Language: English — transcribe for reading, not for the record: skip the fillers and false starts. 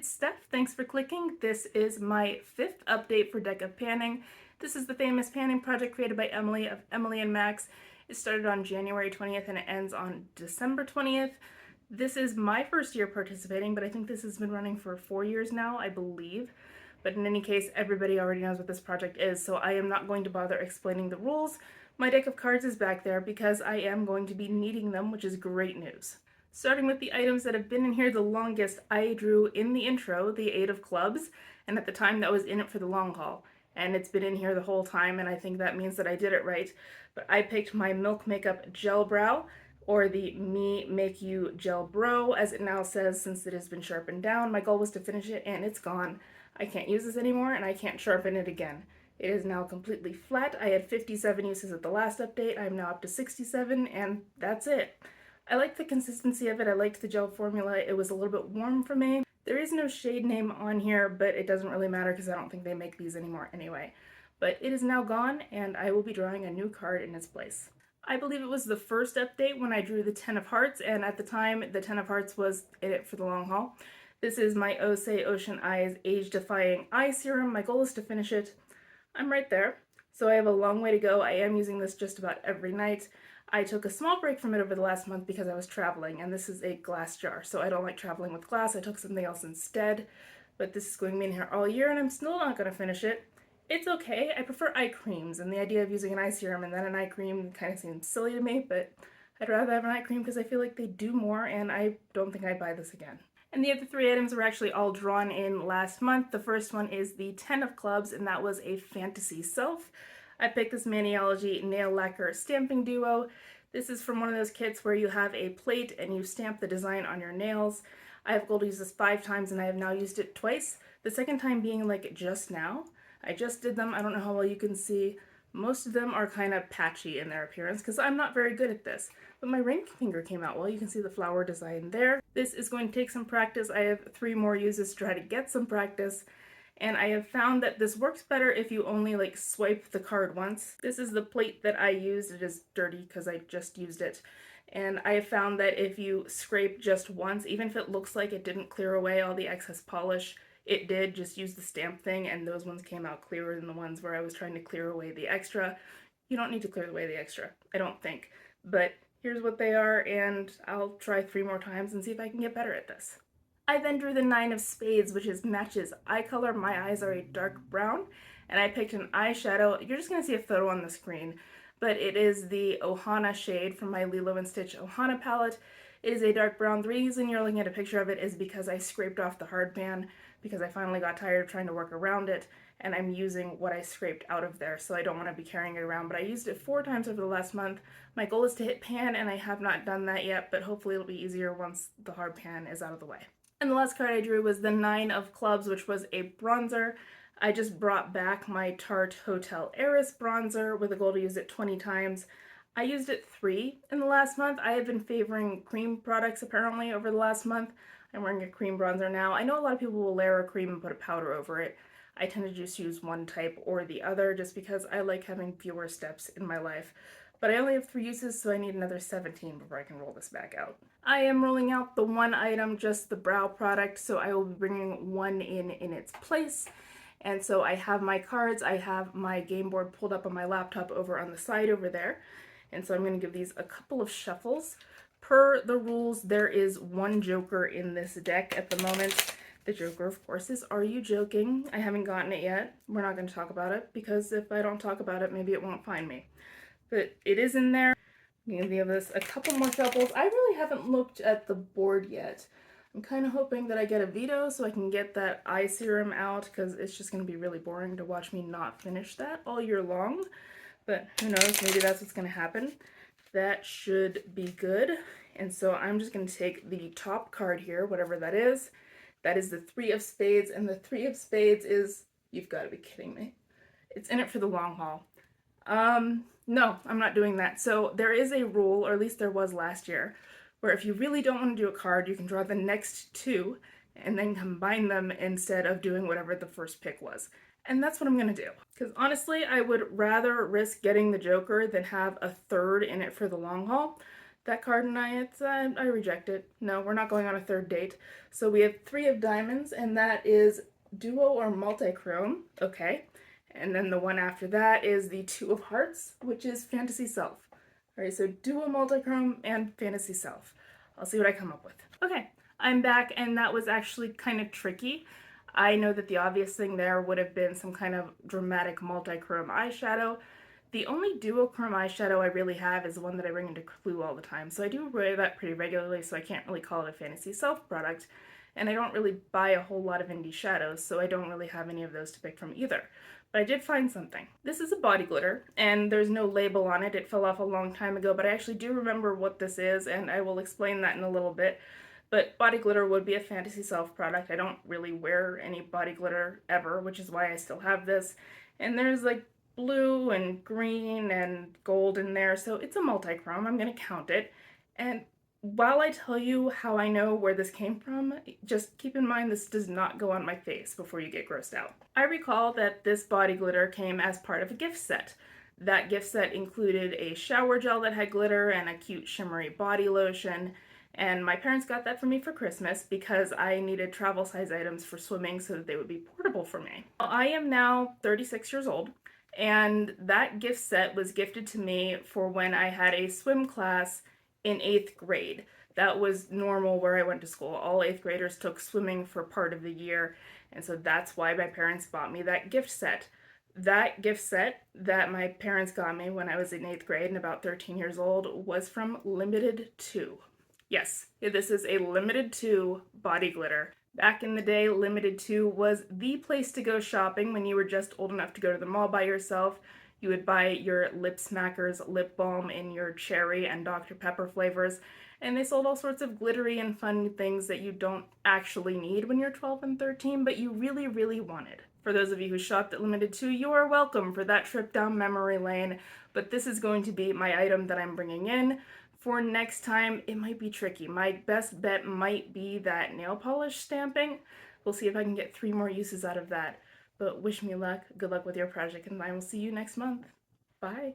it's Steph. Thanks for clicking. This is my 5th update for Deck of Panning. This is the famous panning project created by Emily of Emily and Max. It started on January 20th and it ends on December 20th. This is my first year participating, but I think this has been running for 4 years now, I believe. But in any case, everybody already knows what this project is, so I am not going to bother explaining the rules. My deck of cards is back there because I am going to be needing them, which is great news. Starting with the items that have been in here the longest, I drew in the intro the 8 of clubs, and at the time that was in it for the long haul. And it's been in here the whole time, and I think that means that I did it right. But I picked my Milk Makeup Gel Brow, or the Me Make You Gel Bro, as it now says since it has been sharpened down. My goal was to finish it, and it's gone. I can't use this anymore, and I can't sharpen it again. It is now completely flat. I had 57 uses at the last update. I'm now up to 67, and that's it. I liked the consistency of it. I liked the gel formula. It was a little bit warm for me. There is no shade name on here, but it doesn't really matter because I don't think they make these anymore anyway. But it is now gone, and I will be drawing a new card in its place. I believe it was the first update when I drew the 10 of Hearts, and at the time, the 10 of Hearts was in it for the long haul. This is my Osé Ocean Eyes Age Defying Eye Serum. My goal is to finish it. I'm right there, so I have a long way to go. I am using this just about every night. I took a small break from it over the last month because I was traveling, and this is a glass jar, so I don't like traveling with glass. I took something else instead, but this is going to be in here all year, and I'm still not going to finish it. It's okay. I prefer eye creams, and the idea of using an eye serum and then an eye cream kind of seems silly to me, but I'd rather have an eye cream because I feel like they do more, and I don't think I'd buy this again. And the other 3 items were actually all drawn in last month. The first one is the 10 of Clubs, and that was a Fantasy Self. I picked this Maniology Nail Lacquer Stamping Duo. This is from one of those kits where you have a plate and you stamp the design on your nails. I have gold to use this 5 times and I have now used it twice. The second time being like just now. I just did them. I don't know how well you can see. Most of them are kind of patchy in their appearance because I'm not very good at this. But my ring finger came out well. You can see the flower design there. This is going to take some practice. I have 3 more uses to try to get some practice. And I have found that this works better if you only like swipe the card once. This is the plate that I used. It is dirty because I just used it. And I have found that if you scrape just once, even if it looks like it didn't clear away all the excess polish, it did. Just use the stamp thing, and those ones came out clearer than the ones where I was trying to clear away the extra. You don't need to clear away the extra, I don't think. But here's what they are, and I'll try 3 more times and see if I can get better at this. I then drew the 9 of Spades, which is Match's eye color. My eyes are a dark brown, and I picked an eyeshadow. You're just going to see a photo on the screen, but it is the Ohana shade from my Lilo & Stitch Ohana palette. It is a dark brown. The reason you're looking at a picture of it is because I scraped off the hardband because I finally got tired of trying to work around it, and I'm using what I scraped out of there, so I don't want to be carrying it around. But I used it 4 times over the last month. My goal is to hit pan, and I have not done that yet, but hopefully it'll be easier once the hard pan is out of the way. And the last card I drew was the 9 of Clubs, which was a bronzer. I just brought back my Tarte Hotel Heiress bronzer with a goal to use it 20 times. I used it 3 in the last month. I have been favoring cream products apparently over the last month. I'm wearing a cream bronzer now. I know a lot of people will layer a cream and put a powder over it. I tend to just use one type or the other just because I like having fewer steps in my life. But I only have 3 uses, so I need another 17 before I can roll this back out. I am rolling out the 1 item, just the brow product, so I will be bringing 1 in its place. And so I have my cards, I have my game board pulled up on my laptop over on the side over there. And so I'm going to give these a couple of shuffles. Per the rules, there is 1 Joker in this deck at the moment. The Joker, of course, is Are You Joking? I haven't gotten it yet. We're not going to talk about it, because if I don't talk about it, maybe it won't find me. But it is in there. I'm going to give this a couple more shuffles. I really haven't looked at the board yet. I'm kind of hoping that I get a veto so I can get that eye serum out, because it's just going to be really boring to watch me not finish that all year long. But who knows, maybe that's what's going to happen. That should be good. And so I'm just going to take the top card here, whatever that is. That is the 3 of Spades, and the 3 of Spades is, you've got to be kidding me. It's in it for the long haul. No, I'm not doing that. So there is a rule, or at least there was last year, where if you really don't want to do a card, you can draw the next 2 and then combine them instead of doing whatever the first pick was. And that's what I'm going to do. Because honestly, I would rather risk getting the Joker than have a 3rd in it for the long haul. That card and I reject it. No, we're not going on a third date. So we have 3 of diamonds, and that is duo or multi-chrome. Okay. And then the one after that is the 2 of hearts, which is fantasy self. All right, so duo, multi-chrome, and fantasy self. I'll see what I come up with. Okay, I'm back, and that was actually kind of tricky. I know that the obvious thing there would have been some kind of dramatic multi-chrome eyeshadow. The only duochrome eyeshadow I really have is the one that I bring into Clue all the time, so I do wear that pretty regularly, so I can't really call it a Fantasy Self product, and I don't really buy a whole lot of indie shadows, so I don't really have any of those to pick from either. But I did find something. This is a body glitter, and there's no label on it. It fell off a long time ago, but I actually do remember what this is, and I will explain that in a little bit. But body glitter would be a Fantasy Self product. I don't really wear any body glitter ever, which is why I still have this. And there's like blue and green and gold in there, so it's a multi-chrome. I'm gonna count it. And while I tell you how I know where this came from, just keep in mind this does not go on my face before you get grossed out. I recall that this body glitter came as part of a gift set. That gift set included a shower gel that had glitter and a cute shimmery body lotion, and my parents got that for me for Christmas because I needed travel size items for swimming so that they would be portable for me. I am now 36 years old, and that gift set was gifted to me for when I had a swim class in 8th grade. That was normal where I went to school. All 8th graders took swimming for part of the year, and so that's why my parents bought me that gift set. That gift set that my parents got me when I was in 8th grade and about 13 years old was from Limited Too. Yes, this is a Limited Too body glitter. Back in the day, Limited Too was the place to go shopping when you were just old enough to go to the mall by yourself. You would buy your Lip Smackers lip balm in your cherry and Dr. Pepper flavors, and they sold all sorts of glittery and fun things that you don't actually need when you're 12 and 13, but you really, really wanted. For those of you who shopped at Limited Too, you are welcome for that trip down memory lane, but this is going to be my item that I'm bringing in. For next time, it might be tricky. My best bet might be that nail polish stamping. We'll see if I can get 3 more uses out of that. But wish me luck, good luck with your project, and I will see you next month. Bye!